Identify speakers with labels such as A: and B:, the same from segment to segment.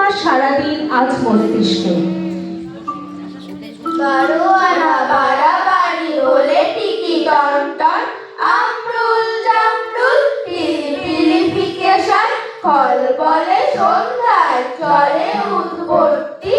A: সুকুমার সারাদিন আজ মস্তিষ্কে।
B: 12 আনা বাড়াবাড়ি হলে টিকি টনটন, আমরুল জামরুল পিলি ফিকেশন, ফল বলে সন্ধ্যায় চলে উদ্ভর্তি,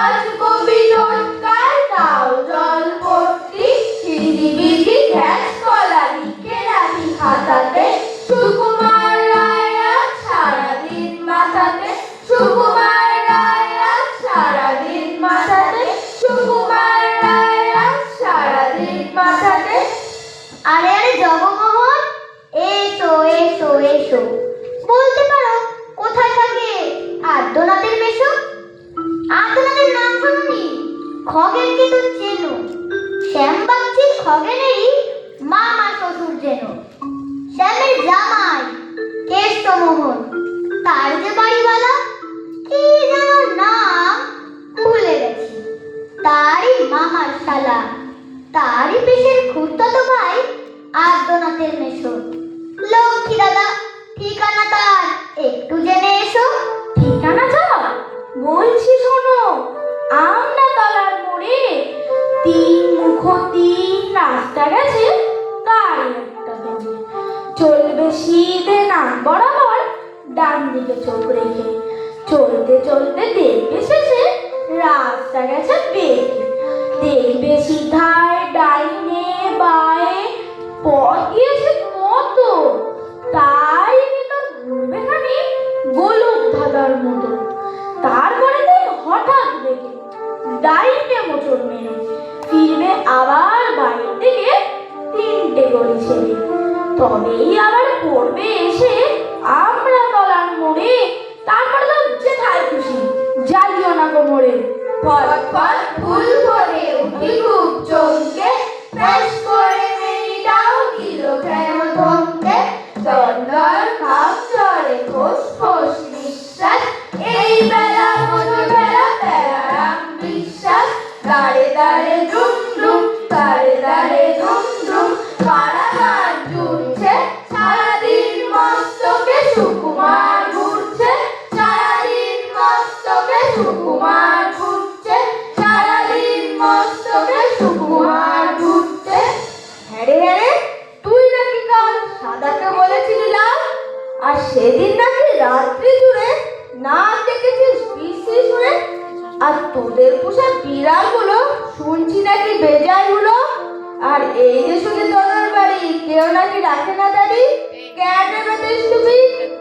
B: আজ কবি টোটকায় তাও জল ভর্তি, হিজিবিজি ঘ্যাস কলা লিখে রাখি খাতাতে, সুকুমার রায় আজ সারাদিন মাথাতে, সুকুমার রায় আজ সারাদিন মাথাতে, সুকুমার রায় আজ সারাদিন মাথাতে।
C: আরে আরে জগমোহন, এসো এসো এসো। বলতে পারো কোথায় থাকে আদ্যনাথের মেশো? আদ্যনাথের নাম শুনুনি? খগেনকে তো চেনো। শ্যামবাগচির খগেনেরই মামা শ্বশুর যেন। শ্যামের জামাই কেষ্টমোহন, তার যে বাড়িওয়ালা কি যেন নাম ভুলে গেছি, তারই মামার শালা, তারই পেশের খুড়তো ভাই আদ্যনাথের মেশো। লক্ষ্মী দাদা, ঠিকানা তার একটু জেনে এসো।
B: ঠিকানা যা বলছি শোনো, আমরা তলার মোড়ে 3 মুখ 3 রাস্তা গেছে, তার একটা দেবে, চলবে সিধে নাম বরাবর, ডান দিকে চোখ রেখে, চলতে চলতে দেখবে শেষে রাস্তা গেছে বেঁকে, দেখবে সিধায় ডাইনে বায়ে পথ গিয়েছে কত, তাই ভিতর ঘুরবে খানি গোলক ধাঁধার মতো, তারপরে হঠাৎ দেখে ডাইনে মোচড় মেরে ফিরবে আবার বাইরের দিকে 3টে গলি ছেড়ে, তবেই আবার পড়বে এসে আমরা তলার মোড়ে, তারপরে তো যেথায় খুশি জ্বালিও না কোমরে। ফট ফট ফুল ভরে উঠি খুব চমকে, ফ্রেশ করে মেয়েটাও দিল কেন ধমকে, দর খাপ চড়ে খোস খোস নিঃশ্বাস, এই বেলা মধু বেলা প্যারারাম বিশ্বাস, দাঁড়ে দাঁড়ে ধুম ধুম, দাঁড়ে দাঁড়ে ধুম ধুম, কারাগার জুড়ছে সারাদিন মস্তকে সুকুমার ঘুরছে, সারাদিন মস্তকে সুকুমার ঘুরছে, সারাদিন মস্তকে সুকুমার ঘুরছে। হ্যাঁ রে, তুই নাকি কাল সাদাকে বলেছিলি লাল, আর সেদিন নাকি রাত্রি জুড়ে না দেখেছিস বিশ্রী শুনে, আর তোদের পোষা বিড়ালগুলো শুনছি নাকি বেজায় হলো, আর এই যে শুনে তোদের বাড়ি কেউ নাকি রাখে না দাবি, ক্যাটে বেতিস টুপি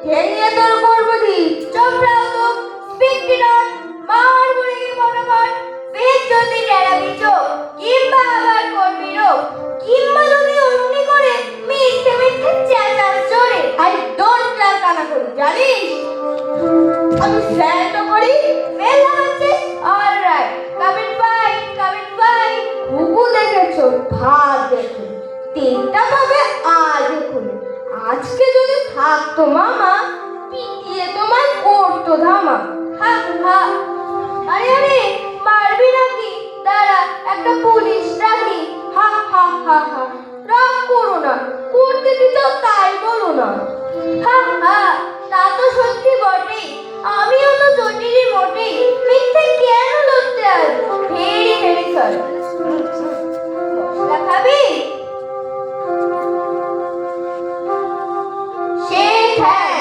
B: ভেঙে তোর করবো দি, চোখ রাও তো স্পিক ইট অন, মার মুড়ি মনোবল, ফেস যদি ডেরাবি চোখ, কিংবা আবার করবি রোগ, কিংবা যদি অমনি করে মিথ্যে মিথ্যে চেঁচাস জোরে, আই ডোন্ট লাভ কানা করি জানিস, আমি স্যান্ড করি ফেল লাগাচ্ছে, অলরাইট কামিং বাই, হুগু দেখেছো ভাত দেখো, 3টা পাবে আজ খুলে, আজকে যদি থাকতো মামা পিটিয়ে তোমায় করতো ধামা, হা হা। আরে আরে মারবি নাকি, দাঁড়া একটা পুলিশ ডাকি, হা হা হা হা, রাগ করো না, করতে দিতেও তাই বলো না, হা হা। তা তো সত্যি বটেই, আমিও তো জটিলই মোটেই, মিথ্যে কেন লড়তে আজ, ভেরি ভেরি সরি। মশলা খাবি? শেখ হ্যাঁ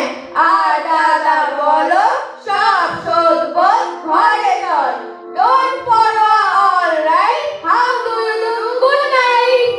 B: আর দাদা বলো, সব শোধবো ঘরে চল, don't follow alright, how do you do, good night.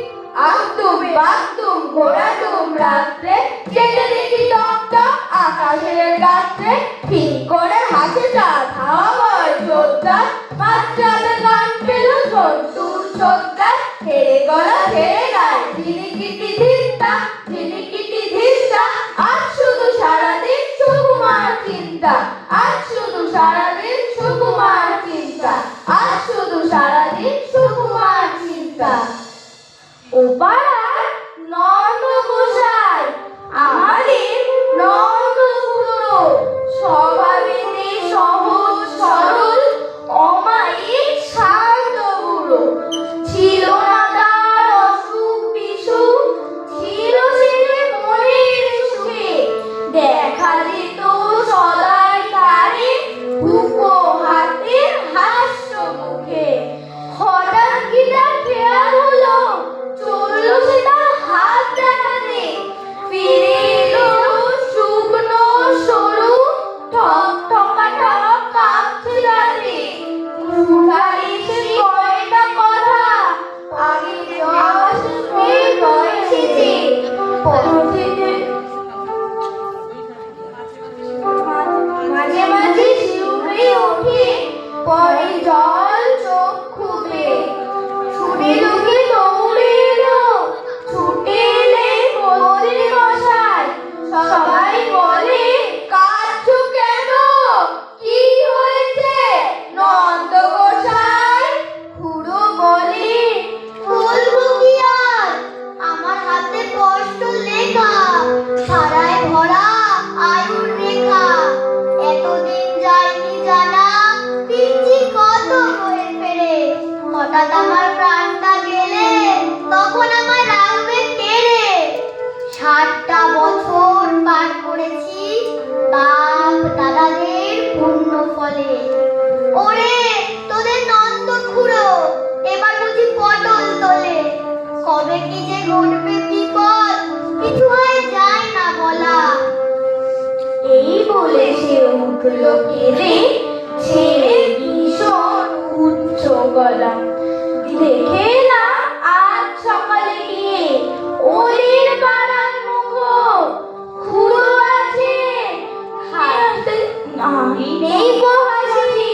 B: আহতুম বাথতুম ঘোরাতুম রাত্রে, যেতে দেখি টক টক আকাশের গাত্রে, ঠিক করে হাসে চাঁদ হাওয়া বয় জোরদার, বাচ্চাদের গান পেল সন্তুর ছোদ্দার, হেরে গলা হেরে গায় ঝিলিকিটি ধিস্তা, ঝিলিকিটি ধিস্তা, আজ শুধু সারাদিন সুকুমার চিন্তা, আজ শুধু সারাদিন সুকুমার চিন্তা, আজ শুধু সারাদিন সুকুমার চিন্তা। ও পাড়ার নন্দ গোসাই আমাদের নন্দ খুড়ো, স্বভাবেতে সহজ সরল অমায়িক শান্ত বুড়ো, ছিল না তার অসুখ বিসুখ, ছিল সে মনের সুখে, দেখা যেত সদাই
C: হঠাৎ আমার প্রাণটা গেলে তখন আমায় রাখবে কে রে? 60টা বছর পার করেছি বাপ দাদাদের পুণ্য ফলে। ওরে তোদের নন্দ খুঁড়ো এবার বুঝি পটল তোলে। কবে কি যে ঘটবে বিপদ কিছু হয় যায় না বলা।
B: এই বলে সে উঠল কেঁদে, ছেড়ে ভীষণ উচ্চ গলা। দেখে এলাম আজ সকালে গিয়ে ওলির পাড়ার মুখ খুঁড়ো আছে, হাতে নেই গো হাসি,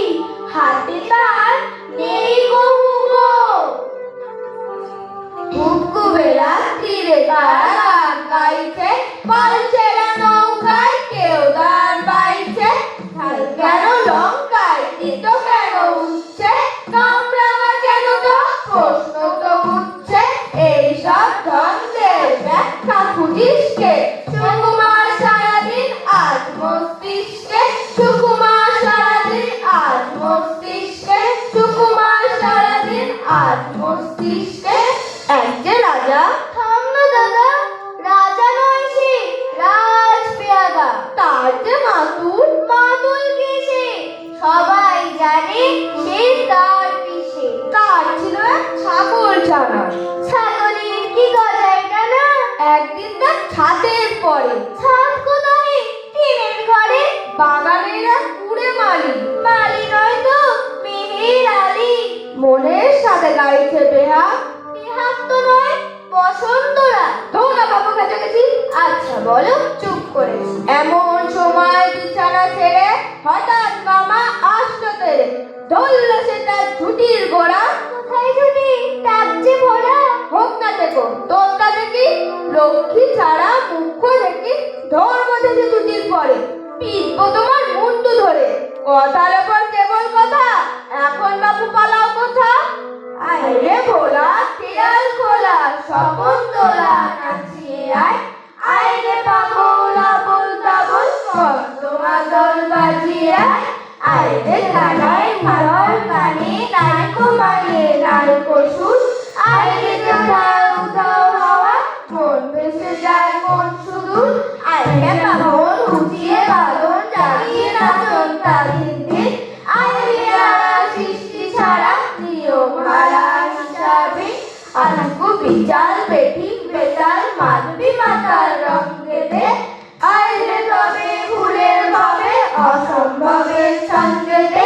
B: হাতে তার নেই গো হুগো। হুকুবেলা তীরে তারা গান গাইছে, পাল ছেড়া নৌকায় কেউ গান পাইছে। ঢাল কেন লঙ্কায় তিতো কেন উঠছে, কামরাঙা কেন তো প্রশ্ন তো উঠছে। এইসব দ্বন্দ্বের ব্যাখ্যা খুঁজিসকে, সুকুমার সারাদিন আজ মস্তিষ্কে, সুকুমার সারাদিন আজ মস্তিষ্কে, সুকুমার সারাদিন আজ মস্তিষ্কে। এক যে রাজা,
C: থাম না দাদা, রাজা নয় সে রাজ পেয়াদা।
B: তার যে মাতুল,
C: মাতুল কিসে সবাই জানে সে তার পিছে।
B: তার ছিল এক ছাগল ছানা।
C: ছাগলের কি গজায় না?
B: একদিন তার ছাদের পরে,
C: ছাদ কোথায়? টিনের ঘরে।
B: বাগানের এক কুড়ে মালি,
C: মালি নয় তো মেহের আলী।
B: মনের সাথে গাইছে বেহাগ।
C: বিহাগ তো নয় বসন্তরা।
B: ধোনা বাবু কাছে গেছি।
C: আচ্ছা বলো, চুপ করেছি।
B: এমন সময় বিছানা ছেড়ে হঠাৎ মামা আসলো তেরে, ধরল সে তার ঝুটির গোড়া।
C: কোথায় ছুটি? ডাকছে ভোলা।
B: হোক না দেখো তোরটা দেখি, লক্ষ্মী ছাড়া মুখ্য দেখি, ধর্ম থেকে ঝুটির পরে পিটবো তোমার মুন্ডু ধরে। কথার ওপর কেবল কথা, এখন বাবু পালাও কোথা? আইরে ভোলা খেয়াল খোলা, স্বপন তোলা নাচিয়ে আয়। আইরে পাগল আবল তাবল তোমার বাজিয়ে আয়। আইরে কানায় ভাড়ার কানে নাইকো মানে নাইকো সুর। আইরে কোথাও উধাও হাওয়া, মন ভেসে যায় মন সুদূর। আইরে পাগল উঠিয়ে বাদন জাগিয়ে নাচন তাদের দিন। আইরে যারা সৃষ্টি ছাড়া নিয়ম হারা হিসাবে, আজকু বিচার বেঠিক বেতাল মাধবী মাতার রঙে দে। আইরে তবে ভুলের ভাবে অসম্ভবের সঙ্গে দে।